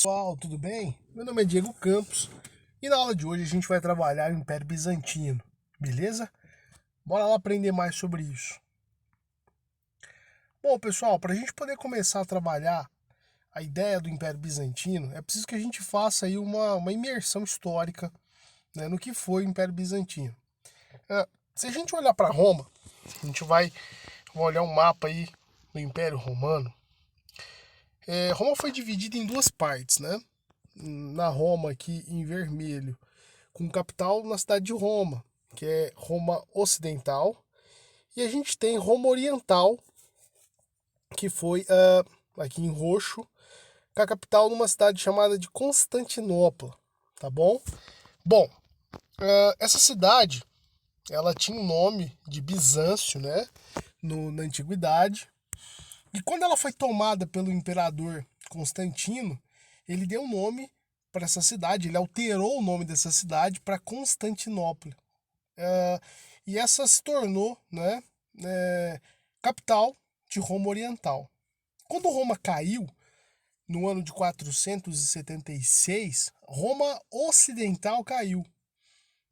Pessoal, tudo bem? Meu nome é Diego Campos e na aula de hoje a gente vai trabalhar o Império Bizantino, beleza? Bora lá aprender mais sobre isso. Bom, pessoal, para a gente poder começar a trabalhar a ideia do Império Bizantino, é preciso que a gente faça aí uma imersão histórica, né, no que foi o Império Bizantino. Se a gente olhar para Roma, a gente vai olhar um mapa aí do Império Romano. Roma foi dividida em duas partes, né? Na Roma aqui em vermelho, com capital na cidade de Roma, que é Roma Ocidental, e a gente tem Roma Oriental, que foi aqui em roxo, com a capital numa cidade chamada de Constantinopla, tá bom? Bom, essa cidade, ela tinha o nome de Bizâncio, né, na antiguidade, e quando ela foi tomada pelo imperador Constantino, ele deu o nome para essa cidade, ele alterou o nome dessa cidade para Constantinopla. E essa se tornou, né, capital de Roma Oriental. Quando Roma caiu, no ano de 476, Roma Ocidental caiu,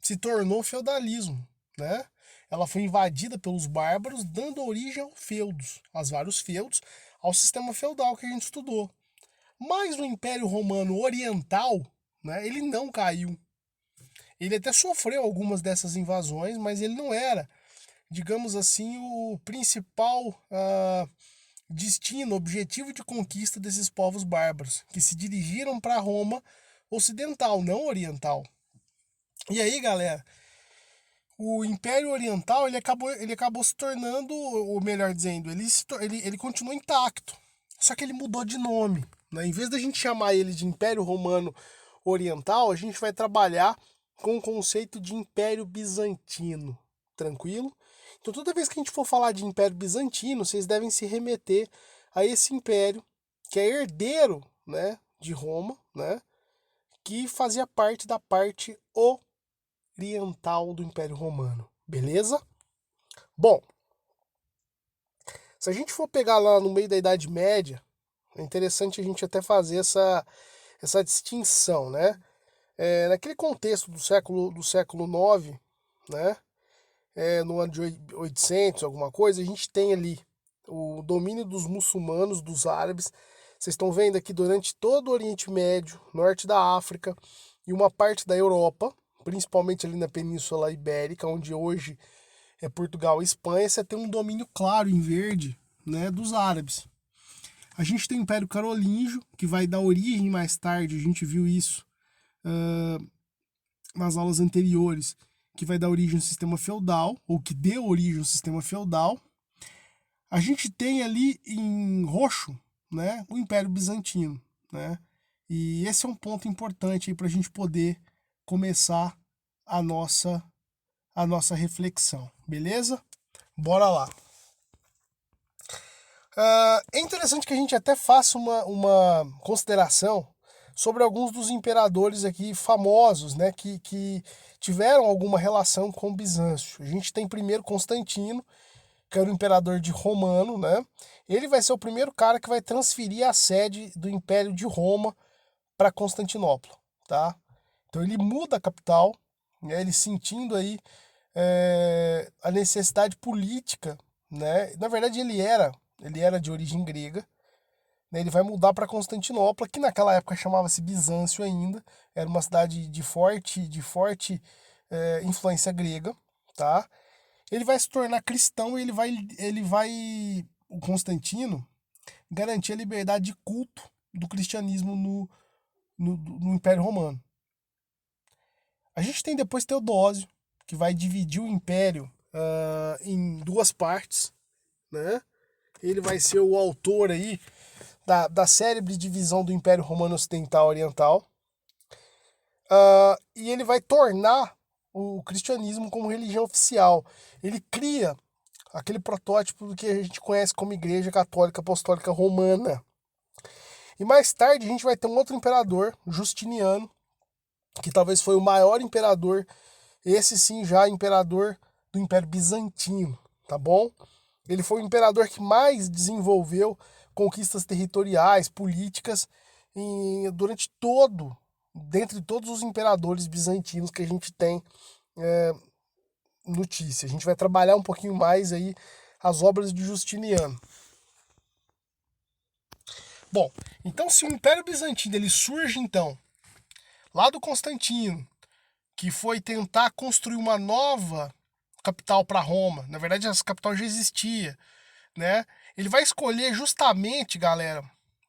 se tornou feudalismo, né? Ela foi invadida pelos bárbaros, dando origem aos vários feudos, ao sistema feudal que a gente estudou. Mas o Império Romano Oriental, né, ele não caiu. Ele até sofreu algumas dessas invasões, mas ele não era, digamos assim, o principal destino, objetivo de conquista desses povos bárbaros, que se dirigiram para Roma Ocidental, não Oriental. E aí, galera, o Império Oriental ele acabou se tornando, ou melhor dizendo, ele continuou intacto, só que ele mudou de nome. Né? Em vez da gente chamar ele de Império Romano Oriental, a gente vai trabalhar com o conceito de Império Bizantino. Tranquilo? Então, toda vez que a gente for falar de Império Bizantino, vocês devem se remeter a esse império que é herdeiro, né, de Roma, né, que fazia parte da parte oriental do Império Romano. Beleza? Bom, se a gente for pegar lá no meio da Idade Média, é interessante a gente até fazer essa distinção, né? Naquele contexto do século IX, né? No ano de 800, alguma coisa, a gente tem ali o domínio dos muçulmanos, dos árabes. Vocês estão vendo aqui durante todo o Oriente Médio, norte da África e uma parte da Europa, principalmente ali na Península Ibérica, onde hoje é Portugal e Espanha, você tem um domínio claro em verde, né, dos árabes. A gente tem o Império Carolíngio, que vai dar origem mais tarde, a gente viu isso nas aulas anteriores, que vai dar origem ao sistema feudal, ou que deu origem ao sistema feudal. A gente tem ali em roxo, né, o Império Bizantino, né? E esse é um ponto importante para a gente poder começar a nossa reflexão, beleza? Bora lá. É interessante que a gente até faça uma consideração sobre alguns dos imperadores aqui famosos, né, que tiveram alguma relação com Bizâncio. A gente tem primeiro Constantino, que era o imperador de Romano, né? Ele vai ser o primeiro cara que vai transferir a sede do Império de Roma para Constantinopla, tá? Então ele muda a capital, né? Ele sentindo aí a necessidade política, né? Na verdade ele era de origem grega, né? Ele vai mudar para Constantinopla, que naquela época chamava-se Bizâncio ainda, era uma cidade de forte influência grega, tá? Ele vai se tornar cristão e o Constantino, garantir a liberdade de culto do cristianismo no Império Romano. A gente tem depois Teodósio, que vai dividir o Império em duas partes, né? Ele vai ser o autor aí da célebre divisão do Império Romano Ocidental Oriental. E ele vai tornar o cristianismo como religião oficial. Ele cria aquele protótipo do que a gente conhece como Igreja Católica Apostólica Romana. E mais tarde a gente vai ter um outro imperador, Justiniano, que talvez foi o maior imperador, esse sim já imperador do Império Bizantino, tá bom? Ele foi o imperador que mais desenvolveu conquistas territoriais, políticas durante dentre todos os imperadores bizantinos que a gente tem notícia. A gente vai trabalhar um pouquinho mais aí as obras de Justiniano. Bom, então se o Império Bizantino ele surge então lá do Constantino, que foi tentar construir uma nova capital para Roma. Na verdade, essa capital já existia, né? Ele vai escolher justamente, galera,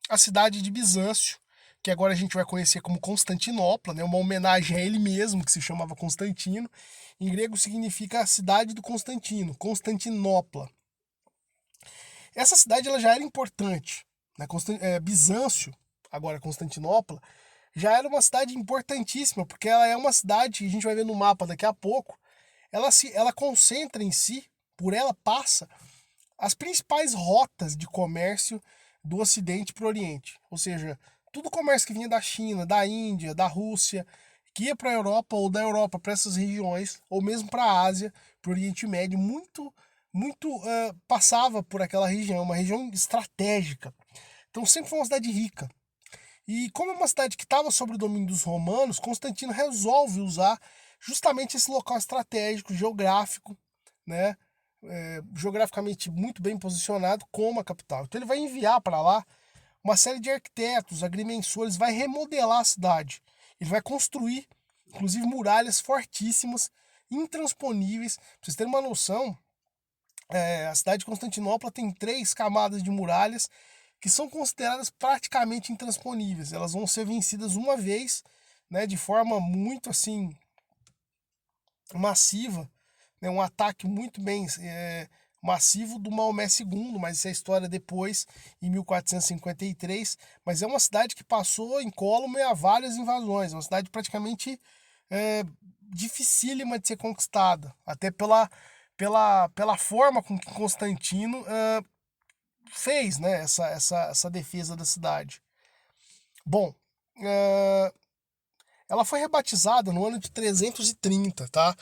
a cidade de Bizâncio, que agora a gente vai conhecer como Constantinopla, né? Uma homenagem a ele mesmo, que se chamava Constantino. Em grego significa a cidade do Constantino, Constantinopla. Essa cidade ela já era importante, né? Bizâncio, agora Constantinopla, já era uma cidade importantíssima, porque ela é uma cidade que a gente vai ver no mapa daqui a pouco, ela concentra em si, por ela passa as principais rotas de comércio do Ocidente para o Oriente. Ou seja, tudo comércio que vinha da China, da Índia, da Rússia, que ia para a Europa ou da Europa para essas regiões, ou mesmo para a Ásia, para o Oriente Médio, muito passava por aquela região, uma região estratégica. Então sempre foi uma cidade rica. E como é uma cidade que estava sob o domínio dos romanos, Constantino resolve usar justamente esse local estratégico, geográfico, né, geograficamente muito bem posicionado como a capital. Então ele vai enviar para lá uma série de arquitetos, agrimensores, vai remodelar a cidade. Ele vai construir, inclusive, muralhas fortíssimas, intransponíveis. Para vocês terem uma noção, a cidade de Constantinopla tem 3 camadas de muralhas que são consideradas praticamente intransponíveis. Elas vão ser vencidas uma vez, né, de forma muito assim massiva, né, um ataque muito bem massivo do Maomé II, mas essa é a história depois, em 1453. Mas é uma cidade que passou incólume a várias invasões, é uma cidade praticamente dificílima de ser conquistada, até pela forma com que Constantino fez, né, essa defesa da cidade. Bom, ela foi rebatizada no ano de 330, tá?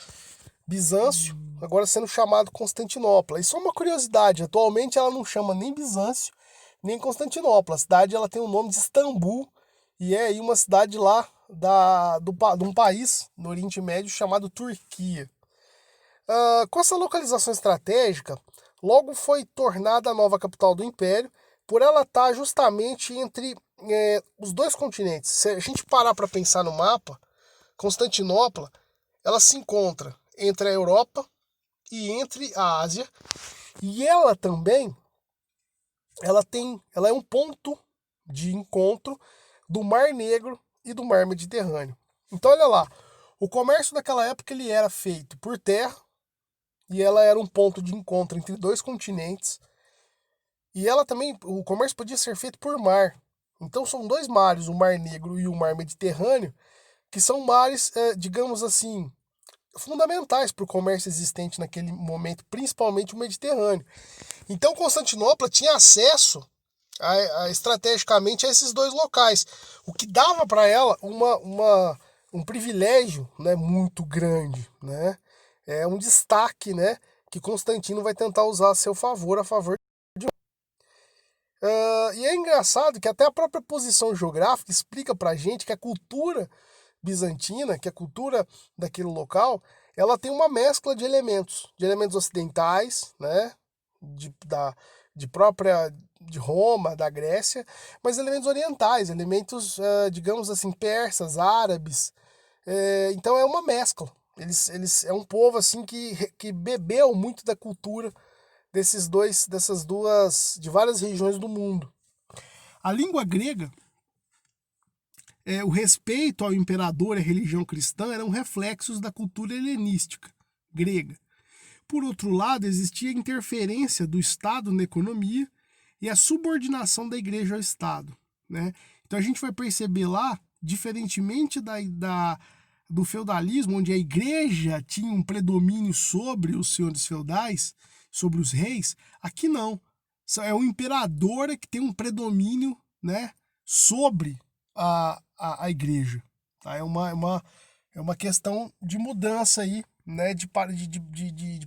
Bizâncio, agora sendo chamado Constantinopla. Isso é uma curiosidade, atualmente ela não chama nem Bizâncio, nem Constantinopla. A cidade ela tem o nome de Istambul e é aí uma cidade lá de um país no Oriente Médio chamado Turquia. Com essa localização estratégica, logo foi tornada a nova capital do Império, por ela estar justamente entre os dois continentes. Se a gente parar para pensar no mapa, Constantinopla ela se encontra entre a Europa e entre a Ásia, e ela também ela é um ponto de encontro do Mar Negro e do Mar Mediterrâneo. Então olha lá, o comércio daquela época ele era feito por terra e ela era um ponto de encontro entre dois continentes. E ela também, o comércio podia ser feito por mar. Então são dois mares, o Mar Negro e o Mar Mediterrâneo, que são mares, digamos assim, fundamentais para o comércio existente naquele momento, principalmente o Mediterrâneo. Então Constantinopla tinha acesso estrategicamente a esses dois locais, o que dava para ela um privilégio, né, muito grande, né? É um destaque, né, que Constantino vai tentar usar a seu favor, a favor de e é engraçado que até a própria posição geográfica explica para a gente que a cultura bizantina, que a cultura daquele local, ela tem uma mescla de elementos ocidentais, né, de própria de Roma, da Grécia, mas elementos orientais, elementos, digamos assim, persas, árabes. Então é uma mescla. Eles é um povo assim que bebeu muito da cultura de várias regiões do mundo. A língua grega, o respeito ao imperador e à religião cristã eram reflexos da cultura helenística grega. Por outro lado, existia a interferência do Estado na economia e a subordinação da igreja ao Estado, né? Então a gente vai perceber lá, diferentemente do feudalismo, onde a igreja tinha um predomínio sobre os senhores feudais, sobre os reis, aqui não. É o imperador que tem um predomínio, né, sobre a igreja. Tá? É uma questão de mudança aí, né, de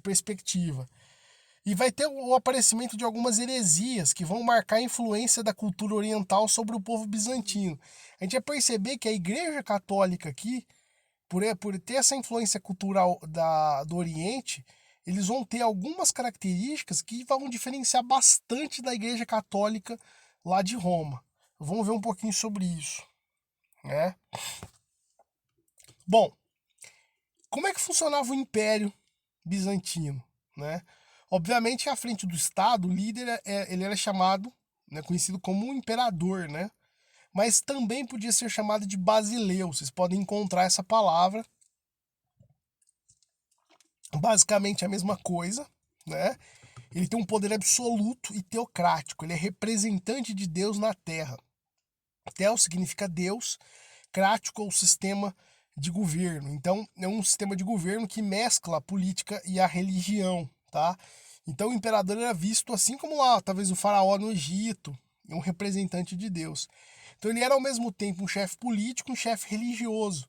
perspectiva. E vai ter o aparecimento de algumas heresias que vão marcar a influência da cultura oriental sobre o povo bizantino. A gente vai perceber que a Igreja Católica aqui, por ter essa influência cultural do Oriente, eles vão ter algumas características que vão diferenciar bastante da Igreja Católica lá de Roma. Vamos ver um pouquinho sobre isso, né? Bom, como é que funcionava o Império Bizantino, né? Obviamente, à frente do Estado, o líder ele era chamado, né, conhecido como imperador, né? Mas também podia ser chamado de basileu. Vocês podem encontrar essa palavra. Basicamente a mesma coisa, né? Ele tem um poder absoluto e teocrático. Ele é representante de Deus na Terra. Tel significa Deus, crático é o sistema de governo. Então, é um sistema de governo que mescla a política e a religião, tá? Então, o imperador era visto assim como lá, talvez o faraó no Egito, um representante de Deus. Então, ele era ao mesmo tempo um chefe político, um chefe religioso,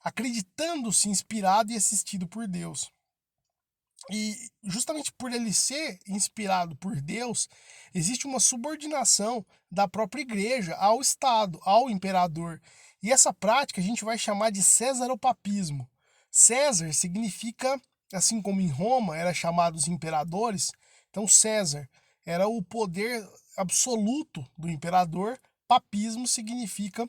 acreditando-se inspirado e assistido por Deus. E justamente por ele ser inspirado por Deus, existe uma subordinação da própria igreja ao Estado, ao imperador. E essa prática a gente vai chamar de cesaropapismo. César significa, assim como em Roma era chamado os imperadores, então César era o poder absoluto do imperador, papismo significa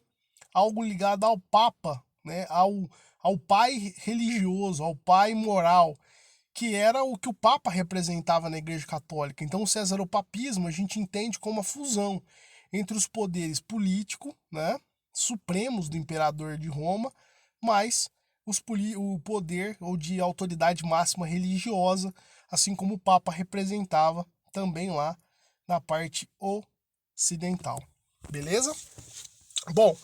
algo ligado ao Papa, né, ao pai religioso, ao pai moral, que era o que o Papa representava na Igreja Católica. Então, o cesaropapismo a gente entende como a fusão entre os poderes político, né, supremos do imperador de Roma, mais o poder ou de autoridade máxima religiosa, assim como o Papa representava também lá na parte ocidental. Beleza? Bom,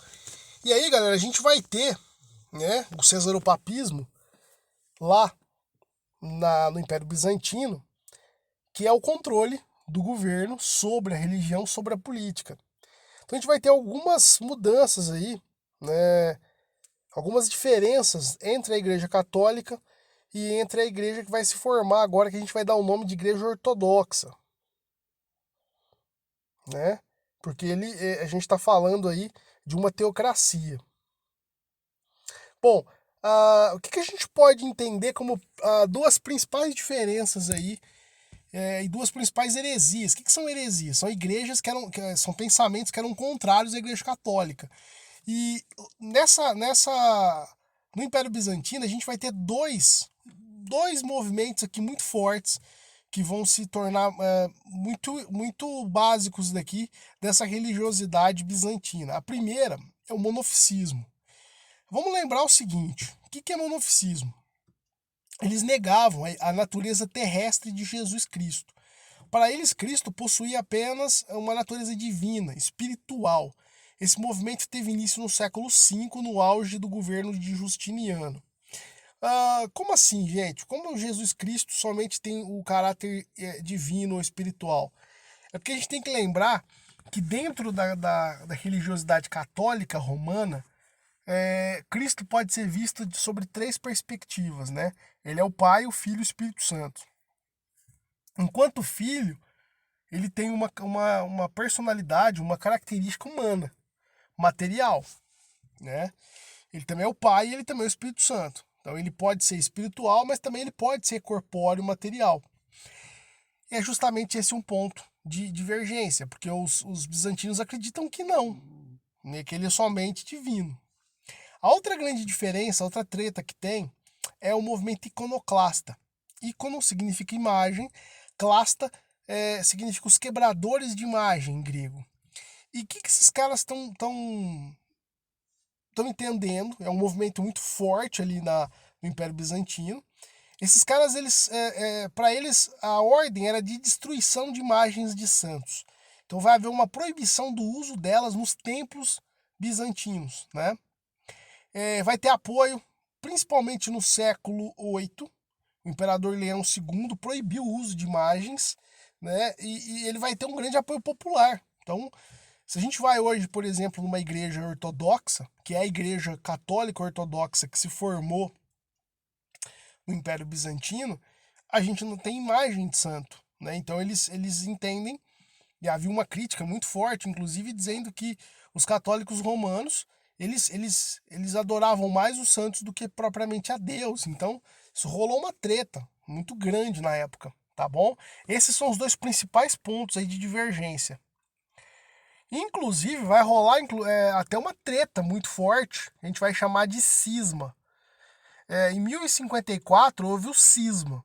e aí, galera, a gente vai ter, né, o cesaropapismo lá no Império Bizantino, que é o controle do governo sobre a religião, sobre a política. Então a gente vai ter algumas mudanças aí, né, algumas diferenças entre a Igreja Católica e entre a igreja que vai se formar agora, que a gente vai dar o nome de Igreja Ortodoxa, né? Porque a gente está falando aí de uma teocracia. Bom, o que a gente pode entender como duas principais diferenças aí e duas principais heresias? O que são heresias? São igrejas são pensamentos que eram contrários à Igreja Católica. E no Império Bizantino a gente vai ter dois movimentos aqui muito fortes que vão se tornar muito básicos dessa religiosidade bizantina. A primeira é o monofisismo. Vamos lembrar o seguinte: o que é monofisismo? Eles negavam a natureza terrestre de Jesus Cristo. Para eles, Cristo possuía apenas uma natureza divina, espiritual. Esse movimento teve início no século V, no auge do governo de Justiniano. Como assim, gente? Como Jesus Cristo somente tem o caráter divino ou espiritual? É porque a gente tem que lembrar que dentro da religiosidade católica romana, Cristo pode ser visto sobre três perspectivas, né? Ele é o Pai, o Filho e o Espírito Santo. Enquanto filho, ele tem uma personalidade, uma característica humana, material, né? Ele também é o Pai e ele também é o Espírito Santo. Então ele pode ser espiritual, mas também ele pode ser corpóreo, material. E é justamente esse um ponto de divergência, porque os bizantinos acreditam que não, né? Que ele é somente divino. A outra grande diferença, a outra treta que tem, é o movimento iconoclasta. Ícono significa imagem, clasta significa os quebradores de imagem em grego. E o que esses caras estão entendendo? É um movimento muito forte ali no Império Bizantino. Esses caras, para eles, a ordem era de destruição de imagens de santos. Então vai haver uma proibição do uso delas nos templos bizantinos, né? Vai ter apoio, principalmente no século VIII. O imperador Leão II proibiu o uso de imagens, né? E ele vai ter um grande apoio popular. Então, se a gente vai hoje, por exemplo, numa igreja ortodoxa, que é a igreja católica ortodoxa que se formou no Império Bizantino, a gente não tem imagem de santo. né? Então eles entendem, e havia uma crítica muito forte, inclusive dizendo que os católicos romanos, eles adoravam mais os santos do que propriamente a Deus. Então, isso rolou uma treta muito grande na época, tá bom? Esses são os dois principais pontos aí de divergência. Inclusive, vai rolar até uma treta muito forte, a gente vai chamar de cisma. Em 1054 houve o cisma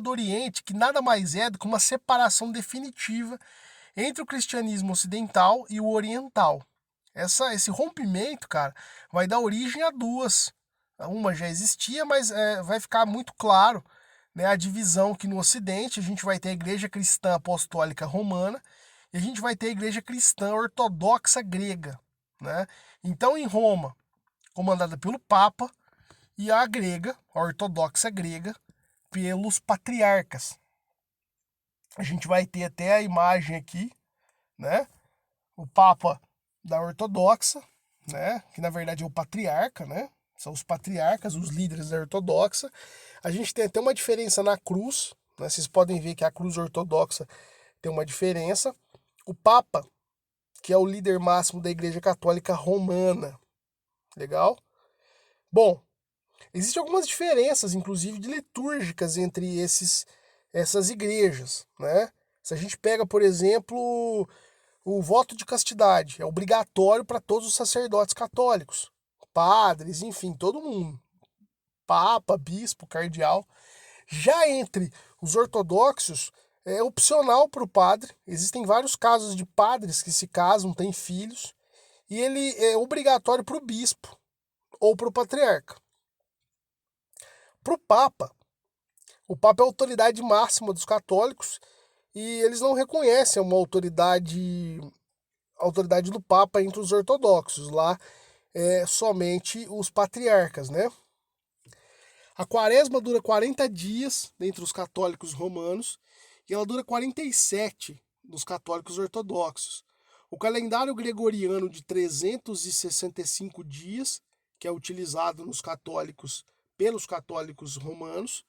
do Oriente, que nada mais é do que uma separação definitiva entre o cristianismo ocidental e o oriental. Esse rompimento, cara, vai dar origem a duas. Uma já existia, mas vai ficar muito claro, né, a divisão que no Ocidente a gente vai ter a Igreja Cristã Apostólica Romana e a gente vai ter a Igreja Cristã Ortodoxa Grega, né? Então, em Roma, comandada pelo Papa, e a grega, a ortodoxa grega, pelos patriarcas. A gente vai ter até a imagem aqui, né? O Papa da ortodoxa, né? Que na verdade é o patriarca, né? São os patriarcas, os líderes da ortodoxa. A gente tem até uma diferença na cruz, né? Vocês podem ver que a cruz ortodoxa tem uma diferença. O Papa, que é o líder máximo da Igreja Católica Romana. Legal? Bom, existem algumas diferenças, inclusive, de litúrgicas entre essas igrejas, né? Se a gente pega, por exemplo, o voto de castidade, é obrigatório para todos os sacerdotes católicos, padres, enfim, todo mundo. Papa, bispo, cardeal. Já entre os ortodoxos, é opcional para o padre. Existem vários casos de padres que se casam, têm filhos, e ele é obrigatório para o bispo ou para o patriarca. Para o Papa é a autoridade máxima dos católicos e eles não reconhecem uma autoridade do Papa entre os ortodoxos. Lá é somente os patriarcas, né? A quaresma dura 40 dias entre os católicos romanos e ela dura 47 dos católicos ortodoxos. O calendário gregoriano de 365 dias, que é utilizado pelos católicos romanos,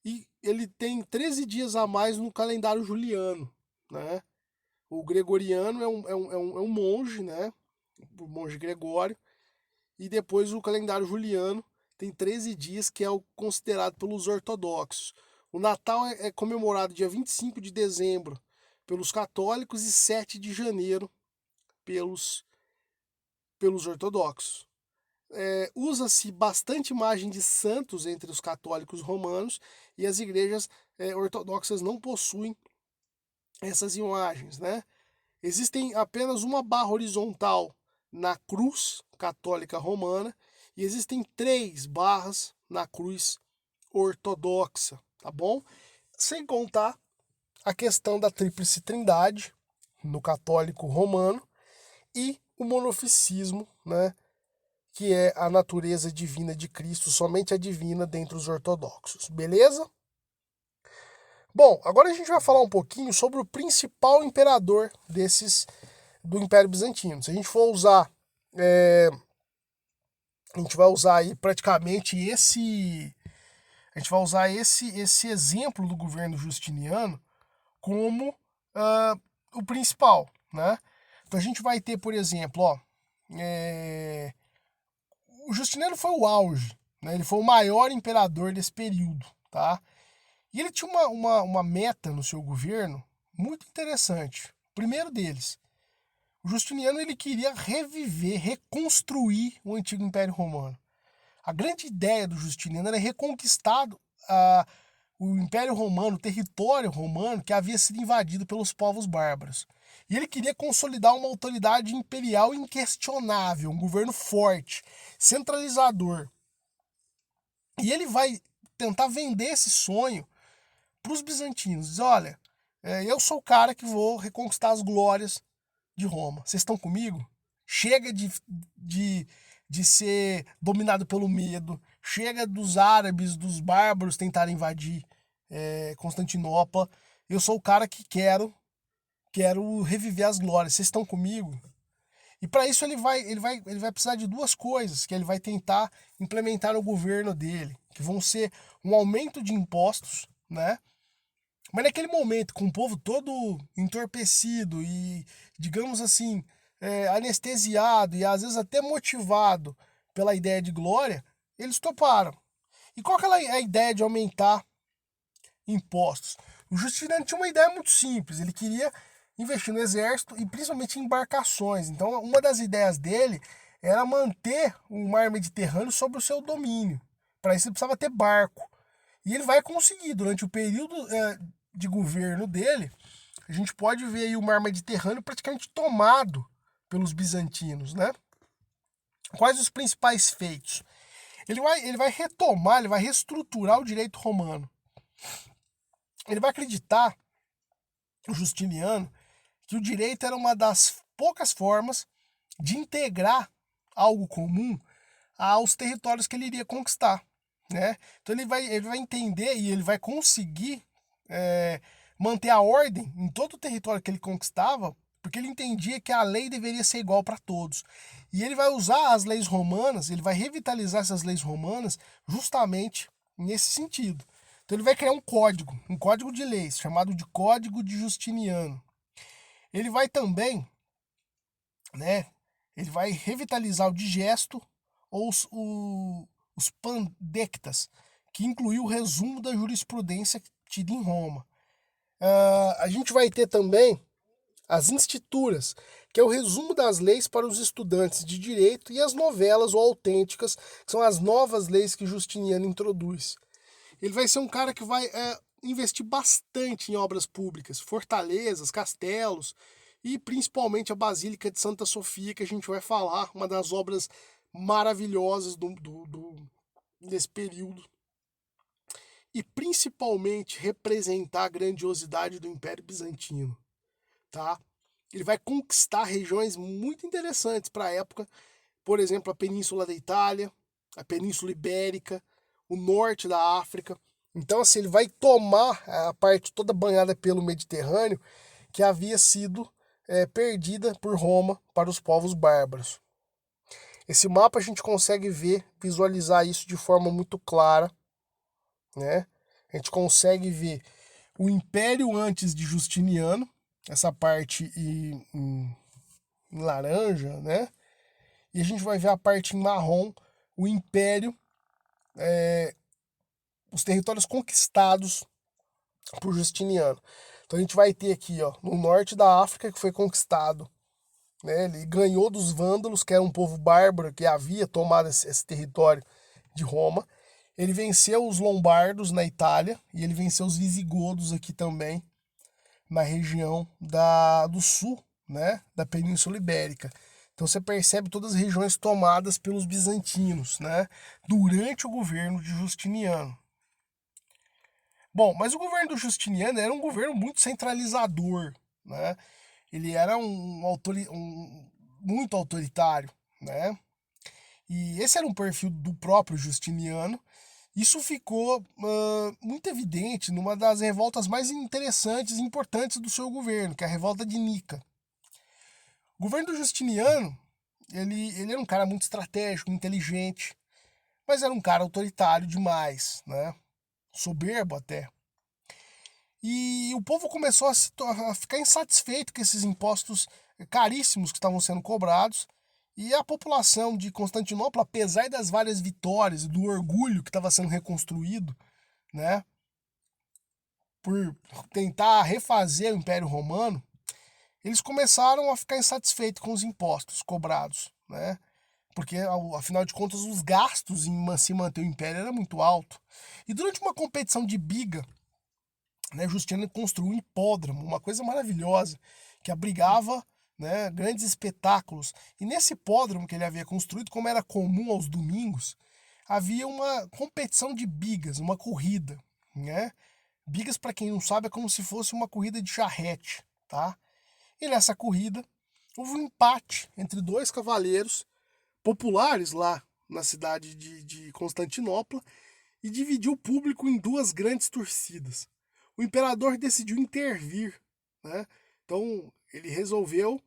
e ele tem 13 dias a mais no calendário juliano, né? O gregoriano é um monge, né? O monge Gregório, e depois o calendário juliano tem 13 dias, que é o considerado pelos ortodoxos. O Natal é comemorado dia 25 de dezembro pelos católicos e 7 de janeiro pelos ortodoxos. Usa-se bastante imagem de santos entre os católicos romanos e as igrejas ortodoxas não possuem essas imagens, né? Existem apenas uma barra horizontal na cruz católica romana e existem 3 barras na cruz ortodoxa, tá bom? Sem contar a questão da tríplice trindade no católico romano e o monofisismo, né? Que é a natureza divina de Cristo, somente a divina dentre os ortodoxos, beleza? Bom, agora a gente vai falar um pouquinho sobre o principal imperador do Império Bizantino. Se a gente for usar, a gente vai usar aí praticamente a gente vai usar esse exemplo do governo Justiniano como o principal, né? Então a gente vai ter, por exemplo, o Justiniano foi o auge, né? Ele foi o maior imperador desse período, tá? E ele tinha uma meta no seu governo muito interessante. O primeiro deles, o Justiniano ele queria reviver, reconstruir o antigo Império Romano. A grande ideia do Justiniano era reconquistar o Império Romano, o território romano que havia sido invadido pelos povos bárbaros. E ele queria consolidar uma autoridade imperial inquestionável, um governo forte, centralizador. E ele vai tentar vender esse sonho para os bizantinos. Diz, olha, eu sou o cara que vou reconquistar as glórias de Roma. Vocês estão comigo? Chega de ser dominado pelo medo. Chega dos árabes, dos bárbaros tentarem invadir Constantinopla. Eu sou o cara que quero reviver as glórias. Vocês estão comigo? E para isso ele vai precisar de 2 coisas que ele vai tentar implementar no governo dele, que vão ser um aumento de impostos, né? Mas naquele momento, com o povo todo entorpecido e, digamos assim, anestesiado e às vezes até motivado pela ideia de glória, eles toparam. E qual que é a ideia de aumentar impostos? O Justiniano tinha uma ideia muito simples, ele queria investir no exército e principalmente em embarcações. Então, uma das ideias dele era manter o mar Mediterrâneo sob o seu domínio. Para isso, ele precisava ter barco. E ele vai conseguir, durante o período de governo dele, a gente pode ver aí o mar Mediterrâneo praticamente tomado pelos bizantinos, né? Quais os principais feitos? Ele vai retomar, ele vai reestruturar o direito romano. Ele vai acreditar, o Justiniano, que o direito era uma das poucas formas de integrar algo comum aos territórios que ele iria conquistar, né? Então ele vai entender e ele vai conseguir manter a ordem em todo o território que ele conquistava, porque ele entendia que a lei deveria ser igual para todos. E ele vai usar as leis romanas, ele vai revitalizar essas leis romanas justamente nesse sentido. Então ele vai criar um código de leis, chamado de Código de Justiniano. Ele vai também, né, ele vai revitalizar o digesto ou os pandectas, que incluiu o resumo da jurisprudência tida em Roma. A gente vai ter também as instituras, que é o resumo das leis para os estudantes de direito, e as novelas ou autênticas, que são as novas leis que Justiniano introduz. Ele vai ser um cara que vai investir bastante em obras públicas, fortalezas, castelos e principalmente a Basílica de Santa Sofia, que a gente vai falar, uma das obras maravilhosas desse período. E principalmente representar a grandiosidade do Império Bizantino, tá? Ele vai conquistar regiões muito interessantes para a época, por exemplo, a Península da Itália, a Península Ibérica, o norte da África. Então, assim, ele vai tomar a parte toda banhada pelo Mediterrâneo, que havia sido perdida por Roma para os povos bárbaros. Esse mapa a gente consegue ver, visualizar isso de forma muito clara, né? A gente consegue ver o Império antes de Justiniano, essa parte em laranja, né? E a gente vai ver a parte em marrom, o Império, os territórios conquistados por Justiniano. Então a gente vai ter aqui, ó, no norte da África, que foi conquistado, né? Ele ganhou dos vândalos, que era um povo bárbaro que havia tomado esse território de Roma. Ele venceu os lombardos na Itália e ele venceu os visigodos aqui também na região do sul, né, da Península Ibérica. Então você percebe todas as regiões tomadas pelos bizantinos, né, durante o governo de Justiniano. Bom, mas o governo do Justiniano era um governo muito centralizador, né? Ele era muito autoritário, né? E esse era um perfil do próprio Justiniano. Isso ficou muito evidente numa das revoltas mais interessantes e importantes do seu governo, que é a revolta de Nica. O governo do Justiniano, ele era um cara muito estratégico, inteligente, mas era um cara autoritário demais, né? Soberbo até. E o povo começou a ficar insatisfeito com esses impostos caríssimos que estavam sendo cobrados. E a população de Constantinopla, apesar das várias vitórias e do orgulho que estava sendo reconstruído, né, por tentar refazer o Império Romano, eles começaram a ficar insatisfeitos com os impostos cobrados, né? Porque, afinal de contas, os gastos em se manter o império era muito alto. E durante uma competição de biga, né, Justiniano construiu um hipódromo, uma coisa maravilhosa, que abrigava, né, grandes espetáculos. E nesse hipódromo que ele havia construído, como era comum aos domingos, havia uma competição de bigas, uma corrida, né? Bigas, para quem não sabe, é como se fosse uma corrida de charrete, tá? E nessa corrida houve um empate entre dois cavaleiros populares lá na cidade de Constantinopla e dividiu o público em duas grandes torcidas. O imperador decidiu intervir, né? Então ele resolveu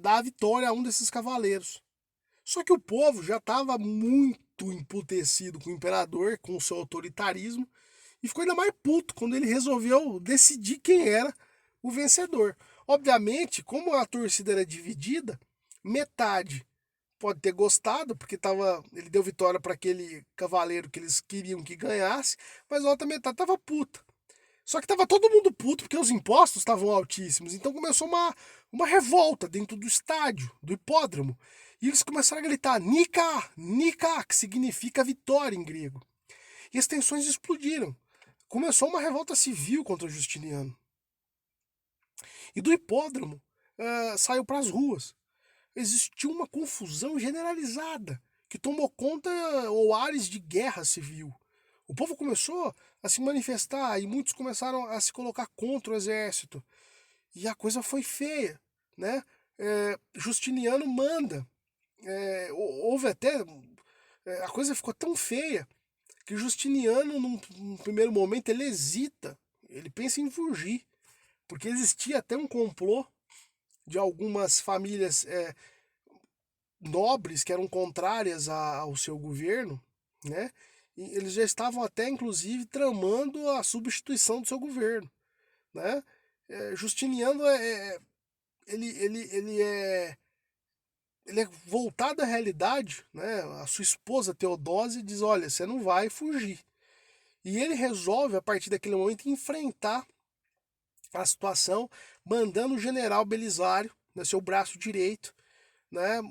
dar a vitória a um desses cavaleiros. Só que o povo já estava muito emputecido com o imperador, com o seu autoritarismo, e ficou ainda mais puto quando ele resolveu decidir quem era o vencedor. Obviamente, como a torcida era dividida, metade pode ter gostado, porque ele deu vitória para aquele cavaleiro que eles queriam que ganhasse, mas a outra metade tava puta. Só que tava todo mundo puto porque os impostos estavam altíssimos. Então começou uma revolta dentro do estádio, do hipódromo. E eles começaram a gritar Nika, Nika, que significa vitória em grego. E as tensões explodiram. Começou uma revolta civil contra o Justiniano. E do hipódromo saiu para as ruas. Existiu uma confusão generalizada que tomou conta ou ares de guerra civil. O povo começou a se manifestar e muitos começaram a se colocar contra o exército. E a coisa foi feia, né? Justiniano manda. Houve até. A coisa ficou tão feia que Justiniano, num primeiro momento, ele hesita. Ele pensa em fugir. Porque existia até um complô de algumas famílias nobres que eram contrárias ao seu governo, né? E eles já estavam até, inclusive, tramando a substituição do seu governo, né? Justiniano ele é voltado à realidade, né? A sua esposa Teodósia diz: olha, você não vai fugir. E ele resolve, a partir daquele momento, enfrentar a situação, mandando o general Belisário, né, seu braço direito, né,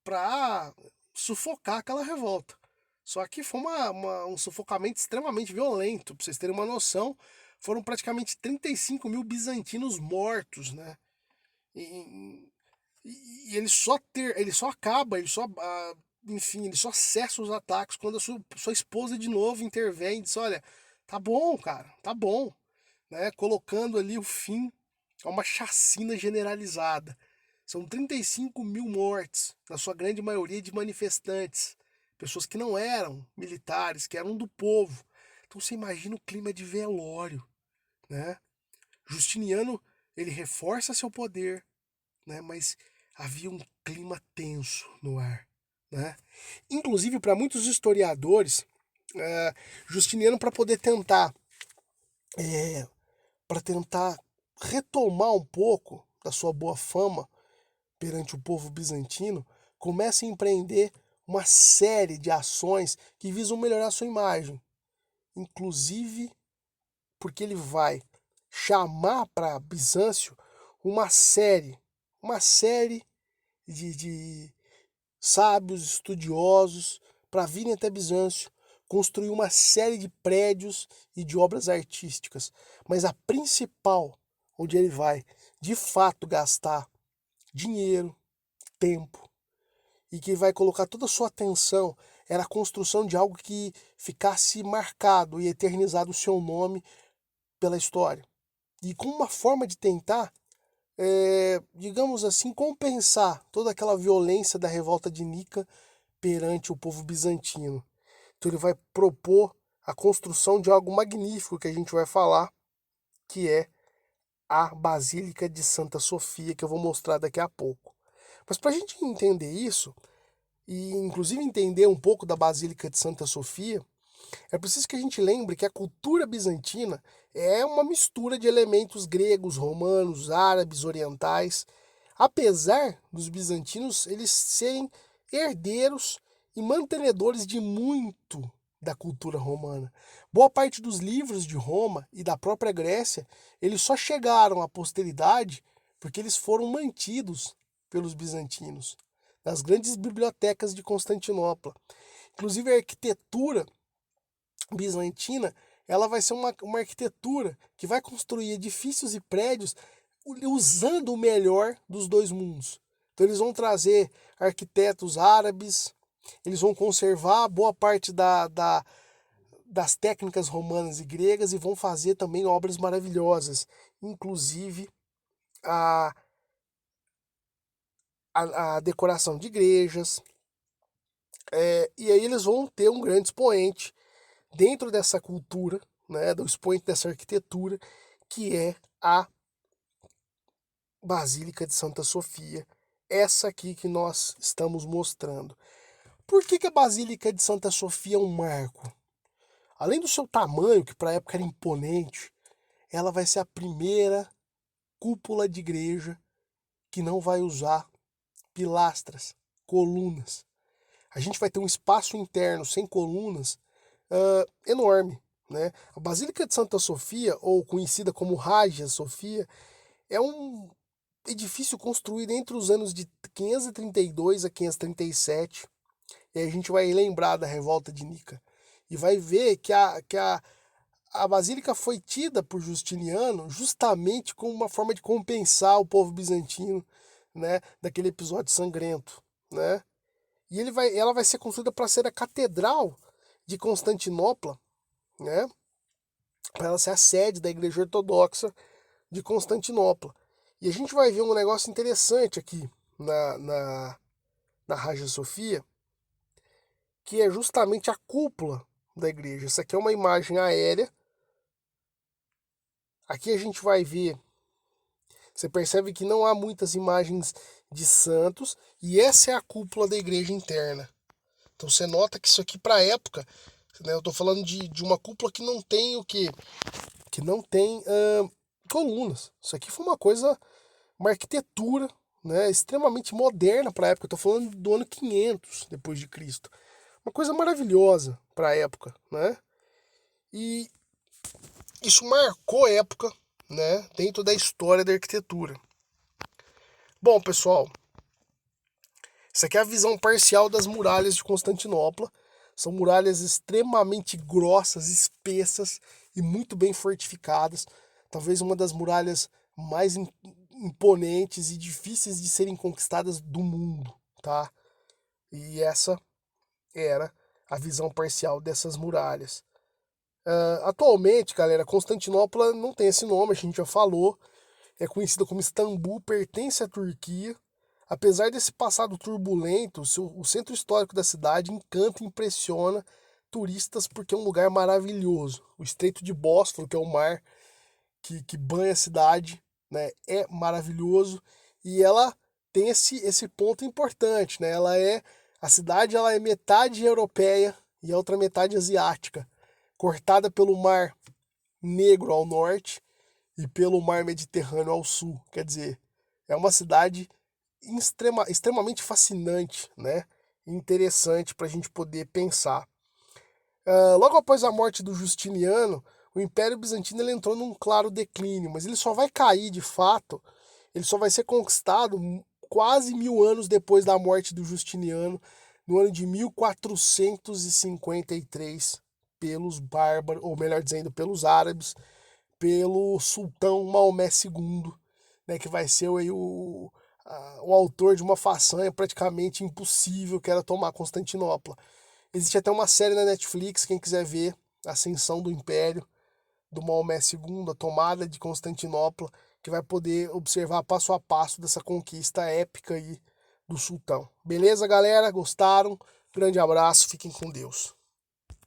para sufocar aquela revolta. Só que foi um sufocamento extremamente violento. Para vocês terem uma noção, foram praticamente 35 mil bizantinos mortos, né? E ele só acaba, enfim, ele só cessa os ataques quando a sua esposa de novo intervém e diz: olha, tá bom, cara, tá bom, né? Colocando ali o fim a uma chacina generalizada. São 35 mil mortes, na sua grande maioria de manifestantes, pessoas que não eram militares, que eram do povo. Então você imagina o clima de velório, né? Justiniano, ele reforça seu poder, né? Mas havia um clima tenso no ar, né? Inclusive, para muitos historiadores, Justiniano, para tentar retomar um pouco da sua boa fama perante o povo bizantino, começa a empreender uma série de ações que visam melhorar sua imagem, inclusive porque ele vai chamar para Bizâncio uma série de sábios, estudiosos, para virem até Bizâncio, construir uma série de prédios e de obras artísticas. Mas a principal, onde ele vai de fato gastar dinheiro, tempo, e que vai colocar toda a sua atenção, era a construção de algo que ficasse marcado e eternizado o seu nome pela história. E com uma forma de tentar, digamos assim, compensar toda aquela violência da revolta de Nica perante o povo bizantino. Então ele vai propor a construção de algo magnífico que a gente vai falar, que é a Basílica de Santa Sofia, que eu vou mostrar daqui a pouco. Mas para a gente entender isso, e inclusive entender um pouco da Basílica de Santa Sofia, é preciso que a gente lembre que a cultura bizantina é uma mistura de elementos gregos, romanos, árabes, orientais. Apesar dos bizantinos eles serem herdeiros e mantenedores de muito da cultura romana. Boa parte dos livros de Roma e da própria Grécia, eles só chegaram à posteridade porque eles foram mantidos pelos bizantinos, nas grandes bibliotecas de Constantinopla. Inclusive a arquitetura bizantina, ela vai ser uma arquitetura que vai construir edifícios e prédios usando o melhor dos dois mundos. Então eles vão trazer arquitetos árabes, eles vão conservar boa parte das técnicas romanas e gregas e vão fazer também obras maravilhosas, inclusive a decoração de igrejas. E aí eles vão ter um grande expoente dentro dessa cultura, né, do expoente dessa arquitetura, que é a Basílica de Santa Sofia, essa aqui que nós estamos mostrando. Por que a Basílica de Santa Sofia é um marco? além do seu tamanho, que para a época era imponente, ela vai ser a primeira cúpula de igreja que não vai usar pilastras, colunas. A gente vai ter um espaço interno sem colunas enorme. Né? A Basílica de Santa Sofia, ou conhecida como Hagia Sofia, é um edifício construído entre os anos de 532 a 537. E aí a gente vai lembrar da revolta de Nica. E vai ver que a Basílica foi tida por Justiniano justamente como uma forma de compensar o povo bizantino, né, daquele episódio sangrento. Né? E ela vai ser construída para ser a catedral de Constantinopla, né, para ela ser a sede da Igreja Ortodoxa de Constantinopla. E a gente vai ver um negócio interessante aqui na Hagia Sofia, que é justamente a cúpula da igreja. Essa aqui é uma imagem aérea. Aqui a gente vai ver, você percebe que não há muitas imagens de santos, e essa é a cúpula da igreja interna. Então você nota que isso aqui para a época, né, eu estou falando de uma cúpula que não tem o quê? Que não tem colunas. Isso aqui foi uma arquitetura, né, extremamente moderna para a época. Eu estou falando do ano 500 depois de Cristo. Uma coisa maravilhosa para a época, né? E isso marcou época, né, dentro da história da arquitetura. Bom, pessoal, isso aqui é a visão parcial das muralhas de Constantinopla. São muralhas extremamente grossas, espessas e muito bem fortificadas. Talvez uma das muralhas mais imponentes e difíceis de serem conquistadas do mundo, tá? E essa era a visão parcial dessas muralhas. Atualmente, galera, Constantinopla não tem esse nome, a gente já falou. É conhecida como Istambul, pertence à Turquia. Apesar desse passado turbulento, o centro histórico da cidade encanta e impressiona turistas porque é um lugar maravilhoso. O Estreito de Bósforo, que é o mar que banha a cidade, né, é maravilhoso. E ela tem esse ponto importante, né? A cidade ela é metade europeia e a outra metade asiática, cortada pelo Mar Negro ao norte e pelo Mar Mediterrâneo ao sul. Quer dizer, é uma cidade extremamente fascinante, né? Interessante para a gente poder pensar. Logo após a morte do Justiniano, o Império Bizantino ele entrou num claro declínio, mas ele só vai cair de fato, ele só vai ser conquistado quase 1000 anos depois da morte do Justiniano, no ano de 1453, pelos bárbaros, ou melhor dizendo, pelos árabes, pelo sultão Maomé II, né, que vai ser aí o autor de uma façanha praticamente impossível, que era tomar Constantinopla. Existe até uma série na Netflix, quem quiser ver, a Ascensão do Império, do Maomé II, a tomada de Constantinopla, que vai poder observar passo a passo dessa conquista épica aí do sultão. Beleza, galera? Gostaram? Grande abraço, fiquem com Deus.